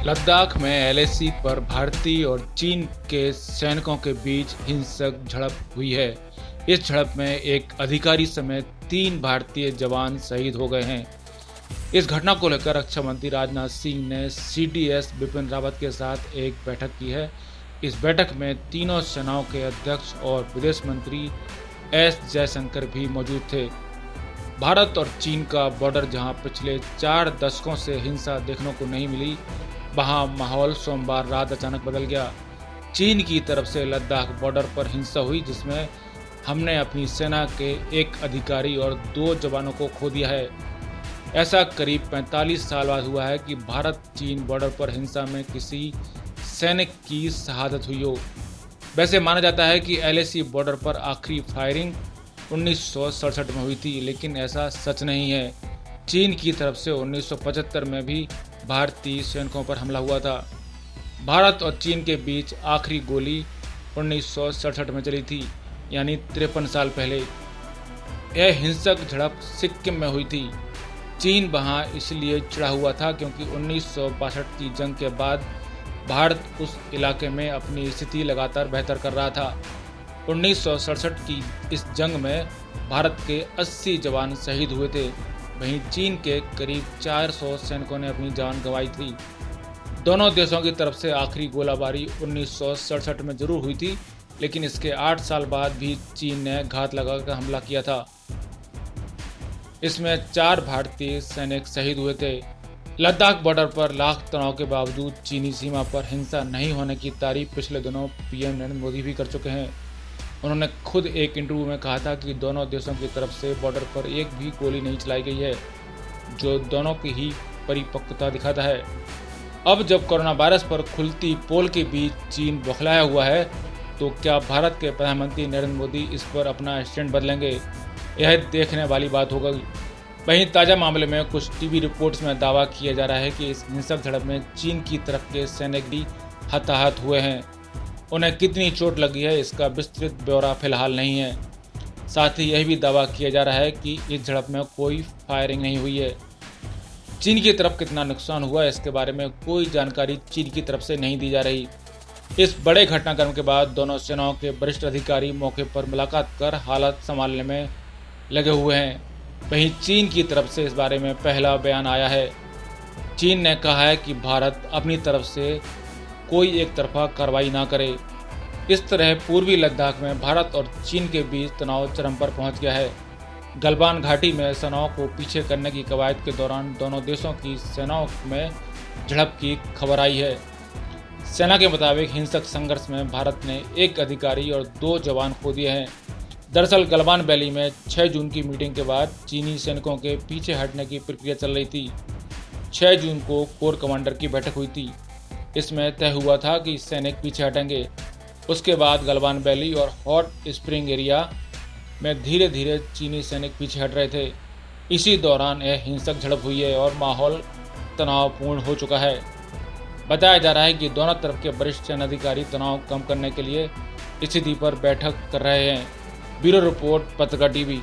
लद्दाख में एलएसी पर भारतीय और चीन के सैनिकों के बीच हिंसक झड़प हुई है। इस झड़प में एक अधिकारी समेत 3 भारतीय जवान शहीद हो गए हैं। इस घटना को लेकर रक्षा मंत्री राजनाथ सिंह ने सीडीएस बिपिन रावत के साथ एक बैठक की है। इस बैठक में तीनों सेनाओं के अध्यक्ष और विदेश मंत्री एस जयशंकर भी मौजूद थे। भारत और चीन का बॉर्डर जहां पिछले 4 दशकों से हिंसा देखने को नहीं मिली, वहां माहौल सोमवार रात अचानक बदल गया। चीन की तरफ से लद्दाख बॉर्डर पर हिंसा हुई, जिसमें हमने अपनी सेना के एक अधिकारी और 2 जवानों को खो दिया है। ऐसा करीब 45 साल बाद हुआ है कि भारत चीन बॉर्डर पर हिंसा में किसी सैनिक की शहादत हुई हो। वैसे माना जाता है कि एलएसी बॉर्डर पर आखिरी फायरिंग 1967 में हुई थी, लेकिन ऐसा सच नहीं है। चीन की तरफ से 1975 में भी भारतीय सैनिकों पर हमला हुआ था। भारत और चीन के बीच आखिरी गोली 1967 में चली थी, यानी 53 साल पहले। यह हिंसक झड़प सिक्किम में हुई थी। चीन वहां इसलिए चिढ़ा हुआ था क्योंकि 1962 की जंग के बाद भारत उस इलाके में अपनी स्थिति लगातार बेहतर कर रहा था। 1967 की इस जंग में भारत के 80 जवान शहीद हुए थे। वहीं चीन के करीब 400 सैनिकों ने अपनी जान गंवाई थी। दोनों देशों की तरफ से आखिरी गोलाबारी 1967 में जरूर हुई थी, लेकिन इसके 8 साल बाद भी चीन ने घात लगाकर हमला किया था। इसमें 4 भारतीय सैनिक शहीद हुए थे। लद्दाख बॉर्डर पर लाख तनाव के बावजूद चीनी सीमा पर हिंसा नहीं होने की तारीफ पिछले दिनों पीएम नरेंद्र मोदी भी कर चुके हैं। उन्होंने खुद एक इंटरव्यू में कहा था कि दोनों देशों की तरफ से बॉर्डर पर एक भी गोली नहीं चलाई गई है, जो दोनों की ही परिपक्वता दिखाता है। अब जब कोरोना वायरस पर खुलती पोल के बीच चीन बौखलाया हुआ है, तो क्या भारत के प्रधानमंत्री नरेंद्र मोदी इस पर अपना स्टैंड बदलेंगे? यह देखने वाली बात होगी। वहीं ताज़ा मामले में कुछ टीवी रिपोर्ट्स में दावा किया जा रहा है कि इस हिंसक झड़प में चीन की तरफ के सैनिक भी हताहत हुए हैं। उन्हें कितनी चोट लगी है, इसका विस्तृत ब्यौरा फिलहाल नहीं है। साथ ही यह भी दावा किया जा रहा है कि इस झड़प में कोई फायरिंग नहीं हुई है। चीन की तरफ कितना नुकसान हुआ, इसके बारे में कोई जानकारी चीन की तरफ से नहीं दी जा रही। इस बड़े घटनाक्रम के बाद दोनों सेनाओं के वरिष्ठ अधिकारी मौके पर मुलाकात कर हालात संभालने में लगे हुए हैं। वहीं चीन की तरफ से इस बारे में पहला बयान आया है। चीन ने कहा है कि भारत अपनी तरफ से कोई एक तरफा कार्रवाई ना करे। इस तरह पूर्वी लद्दाख में भारत और चीन के बीच तनाव चरम पर पहुंच गया है। गलवान घाटी में सेनाओं को पीछे करने की कवायद के दौरान दोनों देशों की सेनाओं में झड़प की खबर आई है। सेना के मुताबिक हिंसक संघर्ष में भारत ने एक अधिकारी और 2 जवान खो दिए हैं। दरअसल गलवान वैली में 6 जून की मीटिंग के बाद चीनी सैनिकों के पीछे हटने की प्रक्रिया चल रही थी। 6 जून को कोर कमांडर की बैठक हुई थी। इसमें तय हुआ था कि सैनिक पीछे हटेंगे। उसके बाद गलवान वैली और हॉट स्प्रिंग एरिया में धीरे धीरे चीनी सैनिक पीछे हट रहे थे। इसी दौरान यह हिंसक झड़प हुई है और माहौल तनावपूर्ण हो चुका है। बताया जा रहा है कि दोनों तरफ के वरिष्ठ सेना अधिकारी तनाव कम करने के लिए स्थिति पर बैठक कर रहे हैं। ब्यूरो रिपोर्ट, पत्रकार टीवी।